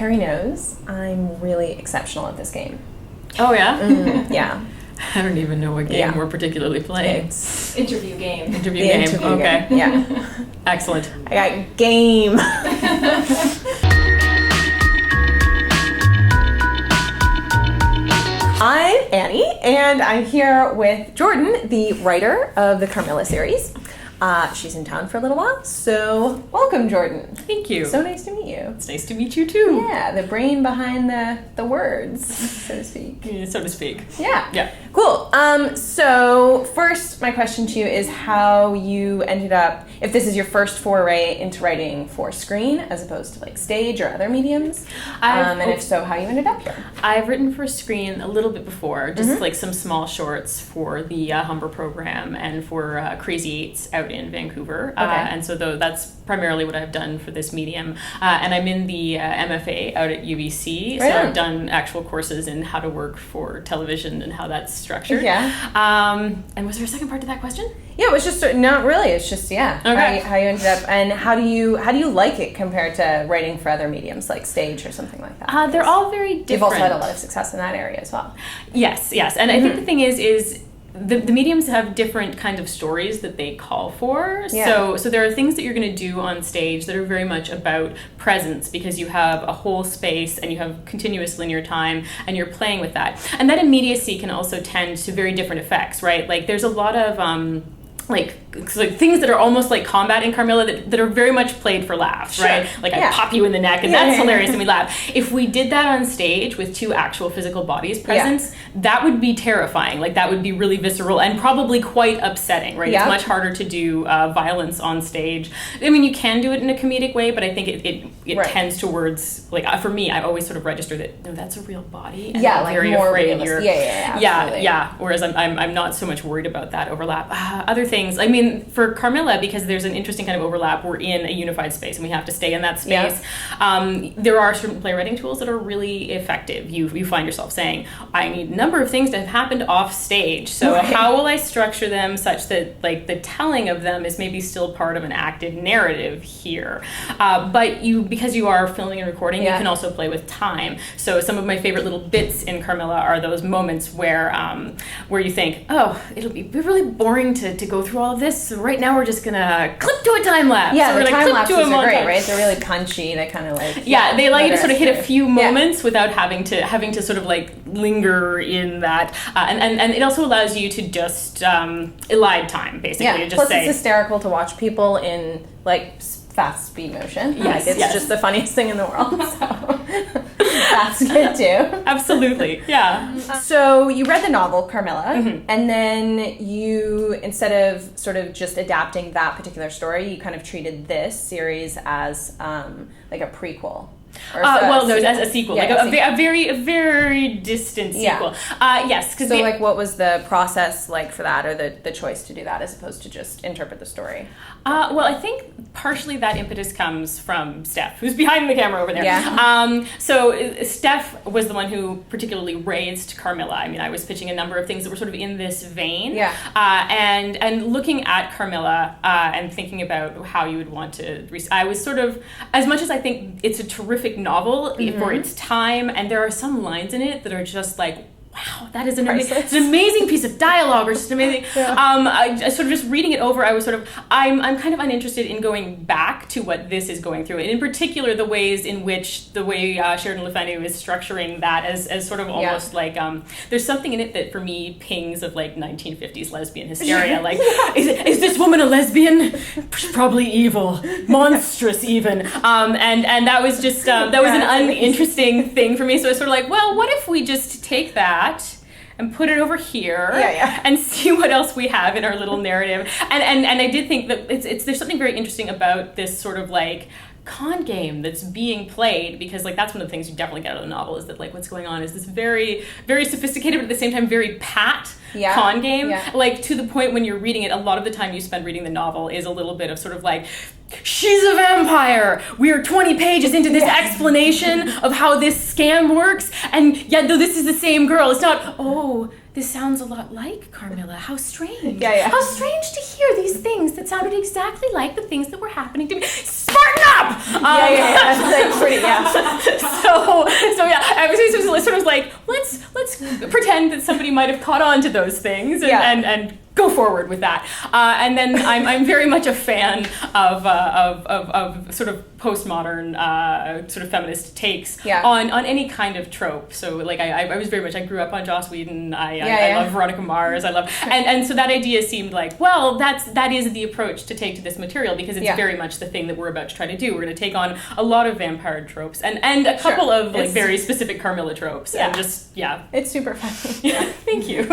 Carrie knows, I'm really exceptional at this game. Oh, yeah? Yeah. I don't even know what game we're particularly playing. It's interview game. Interview game. Okay. Game. Yeah. Excellent. I got game. I'm Annie, and I'm here with Jordan, the writer of the Carmilla series. She's in town for a little while, so welcome, Jordan. Thank you. So nice to meet you. It's nice to meet you, too. Yeah, the brain behind the words, so to speak. So to speak. Yeah. Yeah. Cool. So first, my question to you is how you ended up, if this is your first foray into writing for screen as opposed to like stage or other mediums, and if so, how you ended up here. I've written for screen a little bit before, just like some small shorts for the Humber program and for Crazy Eights out in Vancouver. And so that's primarily what I've done for this medium. And I'm in the MFA out at UBC, Right so on. I've done actual courses in how to work for television and how that's structured. Yeah. And was there a second part to that question? Yeah, it was just not really. It's just Okay. how you ended up, and how do you like it compared to writing for other mediums like stage or something like that? They're all very different. You've also had a lot of success in that area as well. Yes. And I think the thing is the mediums have different kind of stories that they call for. Yeah. So there are things that you're going to do on stage that are very much about presence, because you have a whole space and you have continuous linear time and you're playing with that. And that immediacy can also tend to very different effects, right? Like there's a lot of like things that are almost like combat in Carmilla that are very much played for laughs, right? Like I pop you in the neck and that's hilarious and we laugh. If we did that on stage with two actual physical bodies present, that would be terrifying. Like that would be really visceral and probably quite upsetting, right? It's much harder to do violence on stage. I mean, you can do it in a comedic way, but I think it tends towards, like for me, I've always sort of registered that, no, that's a real body. And I'm like very more afraid realistic. Yeah. Whereas I'm not so much worried about that overlap. Other things, I mean, for Carmilla, because there's an interesting kind of overlap, we're in a unified space and we have to stay in that space. There are certain playwriting tools that are really effective. You find yourself saying, I need a number of things to have happened off stage. So how will I structure them such that like the telling of them is maybe still part of an acted narrative here? But because you are filming and recording, you can also play with time. So some of my favorite little bits in Carmilla are those moments where you think, oh, it'll be really boring to go through all of this. So right now we're just gonna clip to a time lapse. Yeah, so the time lapses are great, montage. right? They're really punchy. They kind of like they allow you to sort of hit a few moments without having to sort of like linger in that, and it also allows you to just elide time basically. Yeah. To just Plus, say, it's hysterical to watch people in like fast speed motion. Yes, like, it's just the funniest thing in the world. So that's good too. Absolutely, yeah. So you read the novel Carmilla, and then you, instead of sort of just adapting that particular story, you kind of treated this series as like a prequel. As a sequel, Yeah, like a very distant sequel. Yes, because like, what was the process like for that, or the choice to do that as opposed to just interpret the story? Well, I think partially that impetus comes from Steph, who's behind the camera over there. Yeah. So Steph was the one who particularly raised Carmilla. I mean, I was pitching a number of things that were sort of in this vein. Yeah. And looking at Carmilla and thinking about how you would want to. I was sort of, as much as I think it's a terrific novel for its time, and there are some lines in it that are just like, wow, that is an amazing piece of dialogue, or just amazing. I sort of just reading it over, I was sort of, I'm kind of uninterested in going back to what this is going through, and in particular the ways in which the way Sheridan Le Fanu is structuring that as sort of almost like there's something in it that for me pings of like 1950s lesbian hysteria. Like, is this woman a lesbian? She's probably evil, monstrous even. And that was just that was an uninteresting thing for me. So I was sort of like, well, what if we just take that and put it over here and see what else we have in our little narrative. And I did think that there's something very interesting about this sort of like con game that's being played, because like that's one of the things you definitely get out of the novel, is that like what's going on is this very, very sophisticated but at the same time very pat con game. Like to the point when you're reading it, a lot of the time you spend reading the novel is a little bit of sort of like, she's a vampire. We're 20 pages into this explanation of how this scam works, and yet though this is the same girl, it's not, oh, this sounds a lot like Carmilla. How strange. How strange to hear these things that sounded exactly like the things that were happening to me. Smarten up! crap. That's pretty, So yeah, I was sort of like, let's pretend that somebody might have caught on to those things and go forward with that. And then I'm very much a fan of sort of postmodern sort of feminist takes on any kind of trope. So like I was very much, I grew up on Joss Whedon. I love Veronica Mars. I love and so that idea seemed like, well, that is the approach to take to this material, because it's very much the thing that we're about to try to do. We're going to take on a lot of vampire tropes and a couple of like very specific Carmilla tropes and just it's super fun. Thank you.